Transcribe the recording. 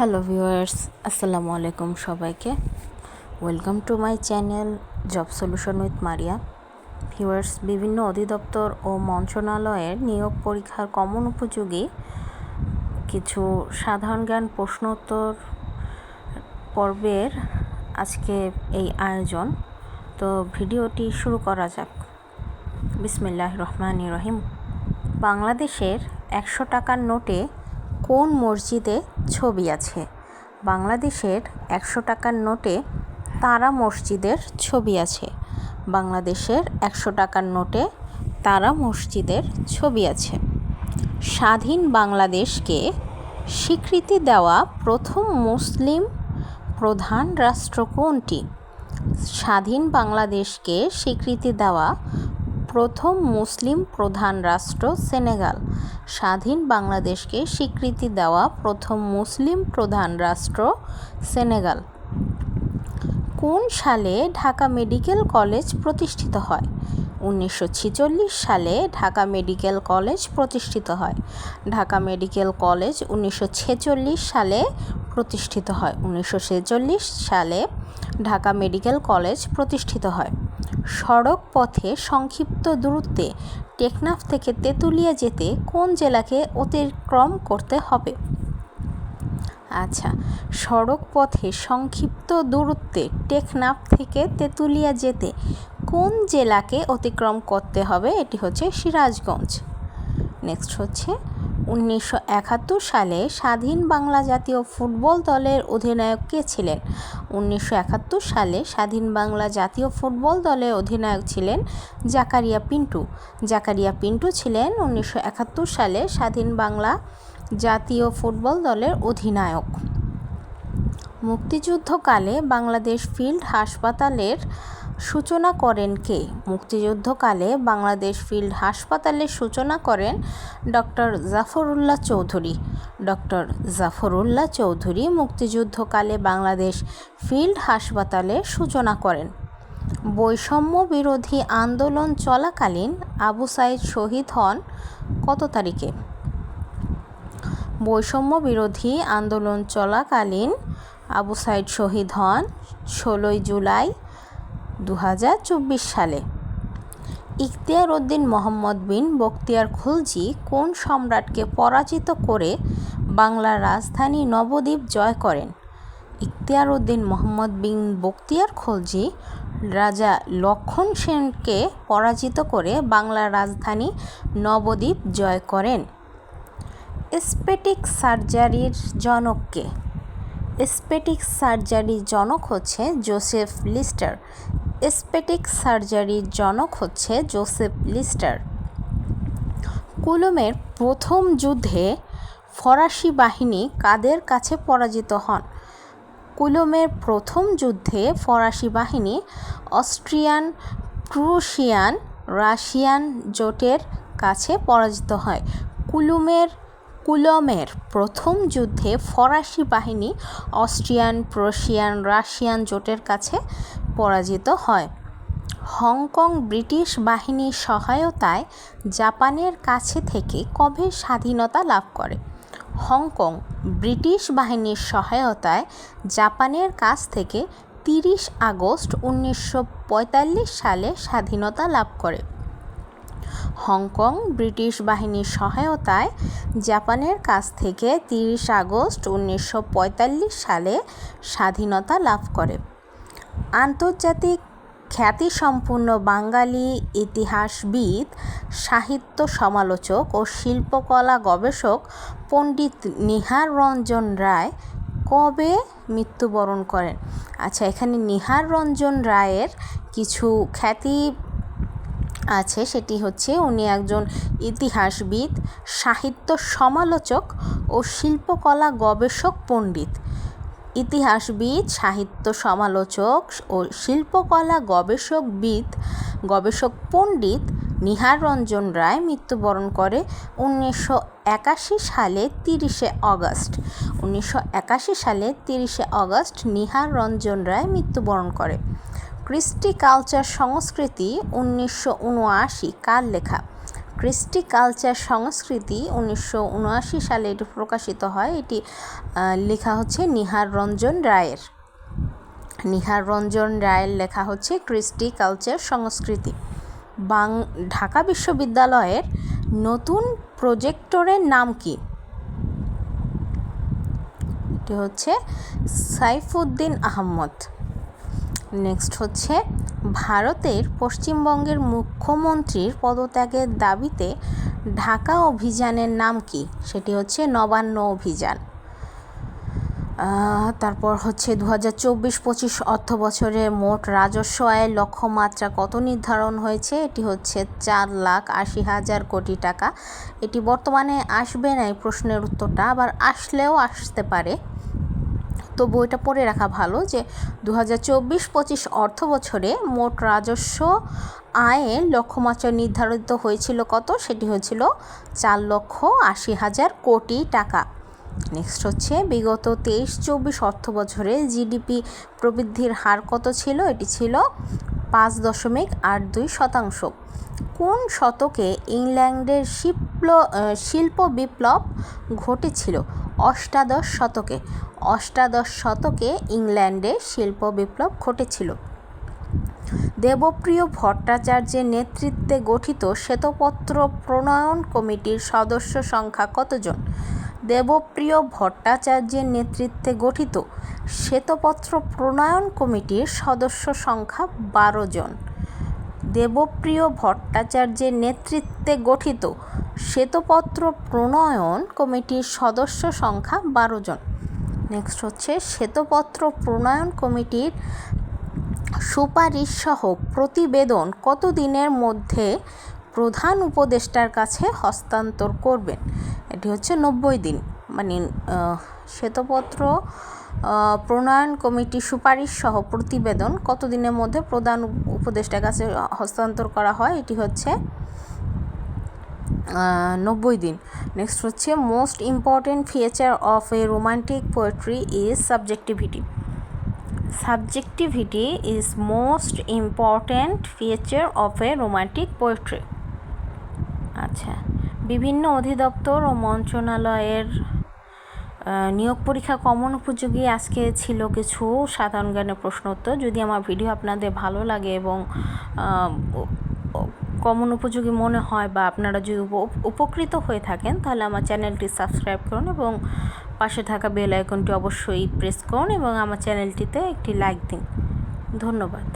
Hello viewers, আসসালামু আলাইকুম সবাইকে। Welcome to my channel job solution with Maria. Viewers, বিভিন্ন অধিদপ্তর ও মন্ত্রণালয়ের নিয়োগ পরীক্ষার কমন উপযোগী কিছু সাধারণ জ্ঞান প্রশ্নোত্তর পর্বের আজকে এই আয়োজন। তো ভিডিওটি শুরু করা যাক। বিসমিল্লাহির রহমানির রহিম। বাংলাদেশের 100 টাকার নোটে কোন মসজিদে ছবি আছে? বাংলাদেশের 100 টাকার নোটে তারা মসজিদের ছবি আছে। বাংলাদেশের 100 টাকার নোটে তারা মসজিদের ছবি আছে। স্বাধীন বাংলাদেশকে স্বীকৃতি দেওয়া প্রথম মুসলিম প্রধান রাষ্ট্র কোনটি? স্বাধীন বাংলাদেশকে স্বীকৃতি দেওয়া প্রথম মুসলিম প্রধান রাষ্ট্র সেনেগাল। স্বাধীন বাংলাদেশকে স্বীকৃতি দেওয়া প্রথম মুসলিম প্রধান রাষ্ট্র সেনেগাল। কোন সালে ঢাকা মেডিকেল কলেজ প্রতিষ্ঠিত হয়? 1946 সালে ঢাকা মেডিকেল কলেজ প্রতিষ্ঠিত হয়। ঢাকা মেডিকেল কলেজ 1946 সালে প্রতিষ্ঠিত হয়। 1946 সালে ঢাকা মেডিকেল কলেজ প্রতিষ্ঠিত হয়। সড়ক পথে সংক্ষিপ্ত দূরত্বে টেকনাফ থেকে তেঁতুলিয়া যেতে কোন জেলাকে অতিক্রম করতে হবে? সড়ক পথে সংক্ষিপ্ত দূরত্বে টেকনাফ থেকে তেঁতুলিয়া যেতে কোন জেলাকে অতিক্রম করতে হবে? এটি হচ্ছে সিরাজগঞ্জ। নেক্সট হচ্ছে 1971 সালে স্বাধীন বাংলা জাতীয় ফুটবল দলের অধিনায়ক কে ছিলেন? 1971 সালে স্বাধীন বাংলা জাতীয় ফুটবল দলের অধিনায়ক ছিলেন জাকারিয়া পিন্টু। জাকারিয়া পিন্টু ছিলেন 1971 সালে স্বাধীন বাংলা জাতীয় ফুটবল দলের অধিনায়ক। মুক্তিযুদ্ধকালে বাংলাদেশ ফিল্ড হাসপাতালের সূচনা করেন কে? মুক্তিযুদ্ধকালে বাংলাদেশ ফিল্ড হাসপাতালের সূচনা করেন ডক্টর জাফরুল্লাহ চৌধুরী। ডক্টর জাফরুল্লাহ চৌধুরী মুক্তিযুদ্ধকালে বাংলাদেশ ফিল্ড হাসপাতালের সূচনা করেন। বৈষম্য বিরোধী আন্দোলন চলাকালীন আবু সাইদ শহীদ হন কত তারিখে? বৈষম্য বিরোধী আন্দোলন চলাকালীন আবু সাইদ শহীদ হন 16 জুলাই 2024 সালে। ইখতিয়ার উদ্দিন মোহাম্মদ বিন বখতিয়ার খলজি কোন সম্রাটকে পরাজিত করে বাংলার রাজধানী নবদ্বীপ জয় করেন? ইখতিয়ার উদ্দিন মোহাম্মদ বিন বখতিয়ার খলজি রাজা লক্ষণ সেনকে পরাজিত করে বাংলার রাজধানী নবদ্বীপ জয় করেন। এসথেটিক সার্জারির জনক কে? এসথেটিক সার্জারির জনক হচ্ছে জোসেফ লিস্টার। এসথেটিক সার্জারির জনক হচ্ছে জোসেফ লিস্টার। কুলুমের প্রথম যুদ্ধে ফরাসি বাহিনী কাদের কাছে পরাজিত হন? কুলুমের প্রথম যুদ্ধে ফরাসি বাহিনী অস্ট্রিয়ান, প্রুশিয়ান, রাশিয়ান জোটের কাছে পরাজিত হয়। কুলুমের প্রথম যুদ্ধে ফরাসি বাহিনী অস্ট্রিয়ান, প্রুশিয়ান, রাশিয়ান জোটের কাছে পরাজিত হয়। হংকং ব্রিটিশ বাহিনীর সহায়তায় জাপানের কাছে থেকে কবে স্বাধীনতা লাভ করে? হংকং ব্রিটিশ বাহিনীর সহায়তায় জাপানের কাছ থেকে 30 আগস্ট 1945 সালে স্বাধীনতা লাভ করে। হংকং ব্রিটিশ বাহিনীর সহায়তায় জাপানের কাছ থেকে 30 আগস্ট 1945 সালে স্বাধীনতা লাভ করে। আন্তর্জাতিক খ্যাতিসম্পন্ন বাঙালি ইতিহাসবিদ, সাহিত্য সমালোচক ও শিল্পকলা গবেষক পণ্ডিত নিহার রঞ্জন রায় কবে মৃত্যুবরণ করেন? এখানে নিহার রঞ্জন রায়ের কিছু খ্যাতি আছে, সেটি হচ্ছে উনি একজন ইতিহাসবিদ, সাহিত্য সমালোচক ও শিল্পকলা গবেষক পণ্ডিত। ইতিহাসবিদ, সাহিত্য সমালোচক ও শিল্পকলা গবেষক পণ্ডিত নিহার রঞ্জন রায় মৃত্যুবরণ করে 1981 সালে 30 আগস্ট। 1981 সালে 30 আগস্ট নিহার রঞ্জন রায় মৃত্যুবরণ করে। কৃষ্টি কালচার সংস্কৃতি 1979 কার লেখা? কৃষ্টি কালচার সংস্কৃতি 1979 সালে এটি প্রকাশিত হয়। এটি লেখা হচ্ছে নিহার রঞ্জন রায়ের। নিহার রঞ্জন রায়ের লেখা হচ্ছে কৃষ্টি কালচার সংস্কৃতি। ঢাকা বিশ্ববিদ্যালয়ের নতুন প্রজেক্টরের নাম কি? এটি হচ্ছে সাইফুদ্দিন আহমদ। নেক্সট হচ্ছে ভারতের পশ্চিমবঙ্গের মুখ্যমন্ত্রীর পদত্যাগের দাবিতে ঢাকা অভিযানের নাম কি? সেটি হচ্ছে নবান্ন অভিযান। তারপর হচ্ছে 2024-25 অর্থ বছরে মোট রাজস্ব আয়ের লক্ষ্যমাত্রা কত নির্ধারণ হয়েছে? এটি হচ্ছে 4,80,000 কোটি টাকা। এটি বর্তমানে আসবে না, এই প্রশ্নের উত্তরটা, আবার আসলেও আসতে পারে, তবু এটা পড়ে রাখা ভালো যে 2024-25 অর্থ বছরে মোট রাজস্ব আয়ের লক্ষ্যমাত্রা নির্ধারিত হয়েছিল কত? সেটি হয়েছিল 4,80,000 কোটি টাকা। নেক্সট হচ্ছে বিগত 23-24 অর্থ বছরে জিডিপি প্রবৃদ্ধির হার কত ছিল? এটি ছিল 5.82%। কোন শতকে ইংল্যান্ডের শিল্প বিপ্লব ঘটেছিল? অষ্টাদশ শতকে। অষ্টাদশ শতকে ইংল্যান্ডে শিল্প বিপ্লব ঘটেছিল। দেবপ্রিয় ভট্টাচার্যের নেতৃত্বে গঠিত শ্বেতপত্র প্রণয়ন কমিটির সদস্য সংখ্যা কতজন? দেবপ্রিয় ভট্টাচার্যের নেতৃত্বে গঠিত শ্বেতপত্র প্রণয়ন কমিটির সদস্য সংখ্যা 12 জন। দেবপ্রিয় ভট্টাচার্যের নেতৃত্বে গঠিত শ্বেতপত্র প্রণয়ন কমিটির সদস্য সংখ্যা 12 জন। নেক্সট হচ্ছে শ্বেতপত্র প্রণয়ন কমিটির সুপারিশ সহ প্রতিবেদন কত দিনের মধ্যে প্রধান উপদেষ্টার কাছে হস্তান্তর করবেন? এটি হচ্ছে 90 দিন। মানে শ্বেতপত্র প্রণয়ন কমিটির সুপারিশ সহ প্রতিবেদন কত দিনের মধ্যে প্রধান উপদেষ্টার কাছে হস্তান্তর করা হয়? এটি হচ্ছে 90 দিন। নেক্সট হচ্ছে most important feature of a romantic poetry is subjectivity. Subjectivity is most important feature of a romantic poetry. আচ্ছা, বিভিন্ন অধিদপ্তর ও মন্ত্রণালয়ের নিয়োগ পরীক্ষা কমন উপযোগী আজকে ছিল কিছু সাধারণ জ্ঞানের প্রশ্ন উত্তর। যদি আমার ভিডিও আপনাদের ভালো লাগে এবং কমন উপযোগী মনে হয় বা আপনারা যদি উপকৃত হয়ে থাকেন, তাহলে আমার চ্যানেলটি সাবস্ক্রাইব করুন এবং পাশে থাকা বেল আইকনটি অবশ্যই প্রেস করুন এবং আমার চ্যানেলটিতে একটি লাইক দিন। ধন্যবাদ।